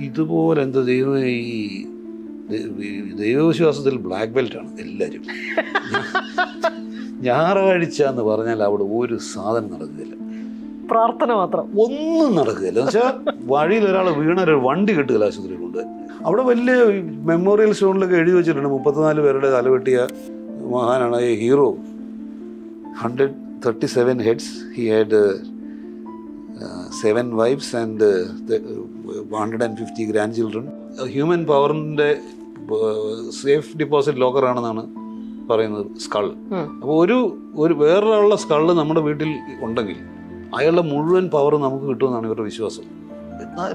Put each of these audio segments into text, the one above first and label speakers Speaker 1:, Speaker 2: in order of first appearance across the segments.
Speaker 1: ഇതുപോലെ എന്താ ദൈവം ഈ ദൈവവിശ്വാസത്തിൽ ബ്ലാക്ക് ബെൽറ്റാണ് എല്ലാവരും. ഞായറാഴ്ച എന്ന് പറഞ്ഞാൽ അവിടെ ഒരു സാധനം നടക്കുകയില്ല,
Speaker 2: പ്രാർത്ഥന മാത്രം,
Speaker 1: ഒന്നും നടക്കുകയില്ല. എന്ന് വെച്ചാൽ വഴിയിൽ ഒരാൾ വീണൊരു വണ്ടി കിട്ടുകയില്ല ആശുപത്രിയിൽ കൊണ്ട്. അവിടെ വലിയ മെമ്മോറിയൽ സ്റ്റോണിലൊക്കെ എഴുതി വെച്ചിട്ടുണ്ട് 34 പേരുടെ തലവെട്ടിയ മഹാനാണ് ഈ hero. 137 heads. He had 7 wives and 150 grandchildren. Human പവറിൻ്റെ സേഫ് ഡിപ്പോസിറ്റ് ലോക്കറാണെന്നാണ് പറയുന്നത് സ്കൾ. അപ്പോൾ ഒരു വേറൊരാളുടെ സ്കള് നമ്മുടെ വീട്ടിൽ ഉണ്ടെങ്കിൽ അയാളുടെ മുഴുവൻ പവർ നമുക്ക് കിട്ടുമെന്നാണ് ഇവരുടെ വിശ്വാസം.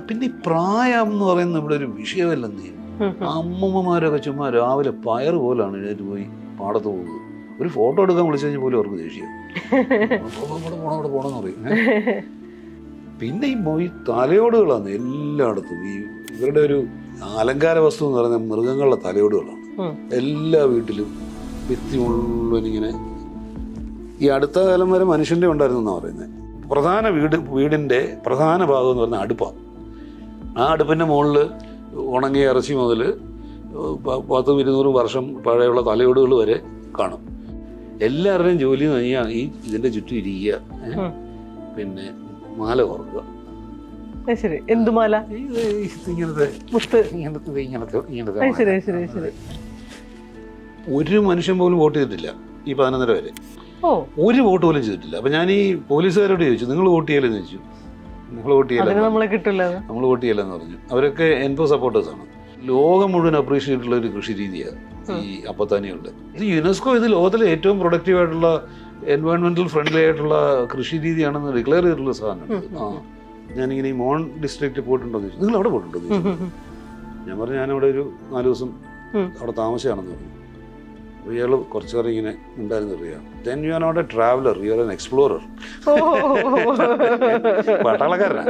Speaker 1: പിന്നെ ഈ പ്രായം എന്ന് പറയുന്നത് ഇവിടെ ഒരു വിഷയമല്ലെന്നേ. അമ്മമ്മമാരൊക്കെ ചുമ്മാ രാവിലെ പയർ പോലാണ് എഴുന്നേറ്റ് പോയി പാടത്ത് പോകുന്നത്. ഒരു ഫോട്ടോ എടുക്കാൻ വിളിച്ചു കഴിഞ്ഞാൽ പോലും അവർക്ക് ദേഷ്യം, അവിടെ പോകണമെന്ന് പറയും. പിന്നെ ഈ തലയോടുകളാണ് എല്ലായിടത്തും. ഈ ഇവരുടെ ഒരു അലങ്കാര വസ്തു എന്ന് പറയുന്നത് മൃഗങ്ങളുടെ തലയോടുകളാണ്. എല്ലാ വീട്ടിലും ഭിത്തി മുഴുവൻ ഇങ്ങനെ. ഈ അടുത്ത കാലം വരെ മനുഷ്യൻ്റെ ഉണ്ടായിരുന്നു എന്നാണ് പറയുന്നത്. പ്രധാന വീടിൻ്റെ പ്രധാന ഭാഗം എന്ന് പറഞ്ഞാൽ അടുപ്പാണ്. ആ അടുപ്പിൻ്റെ മുകളിൽ ഉണങ്ങിയ ഇറച്ചി മുതൽ 100-200 വർഷം പഴയുള്ള തലയോടുകൾ വരെ കാണും. എല്ലാവരുടെയും ജോലി എന്ന് പറഞ്ഞാൽ ഇതിൻ്റെ ചുറ്റും ഇരിക്കുക, പിന്നെ മാല ഓർക്കുക.
Speaker 2: എന്ത് മാല?
Speaker 1: ഇങ്ങനത്തെ. ഒരു മനുഷ്യൻ പോലും വോട്ട് ചെയ്തിട്ടില്ല ഈ 11:30 വരെ. ഒരു വോട്ട് പോലും ചെയ്തിട്ടില്ല. അപ്പൊ ഞാൻ ഈ പോലീസുകാരോട് ചോദിച്ചു, നിങ്ങൾ വോട്ട് ചെയ്യലെന്ന് ചോദിച്ചു. നിങ്ങൾ വോട്ട് ചെയ്യല്ല, നമ്മൾ വോട്ട് ചെയ്യലെന്ന് പറഞ്ഞു. അവരൊക്കെ എൻപോ സപ്പോർട്ടേഴ്സാണ്. ലോകം മുഴുവൻ അപ്രീഷിയേറ്റ് ചെയ്തിട്ടുള്ള ഒരു കൃഷി രീതിയാണ് ഈ അപ്പത്താനികളുടെ. ഇത് യുനെസ്കോ ഇത് ലോകത്തിലെ ഏറ്റവും പ്രൊഡക്റ്റീവ് ആയിട്ടുള്ള എൻവയോൺമെന്റൽ ഫ്രണ്ട്ലി ആയിട്ടുള്ള കൃഷി രീതിയാണെന്ന് ഡിക്ലെയർ ചെയ്തിട്ടുള്ള സാധനമാണ്. ഞാനിങ്ങനെ ഈ മോൺ ഡിസ്ട്രിക്റ്റിൽ പോയിട്ടുണ്ടോ എന്ന് ചോദിച്ചു. നിങ്ങൾ അവിടെ പോയിട്ടുണ്ടോ എന്ന് ചോദിച്ചു. ഞാൻ പറഞ്ഞു ഞാനവിടെ ഒരു 4 ദിവസം അവിടെ താമസിച്ചാണെന്ന് പറഞ്ഞു. അപ്പോൾ ഇയാൾ കുറച്ച് നേരം ഇങ്ങനെ ഉണ്ടായിരുന്നു അറിയാം. Then you are not a traveller, you are an explorer. പട്ടാളക്കാരനാ.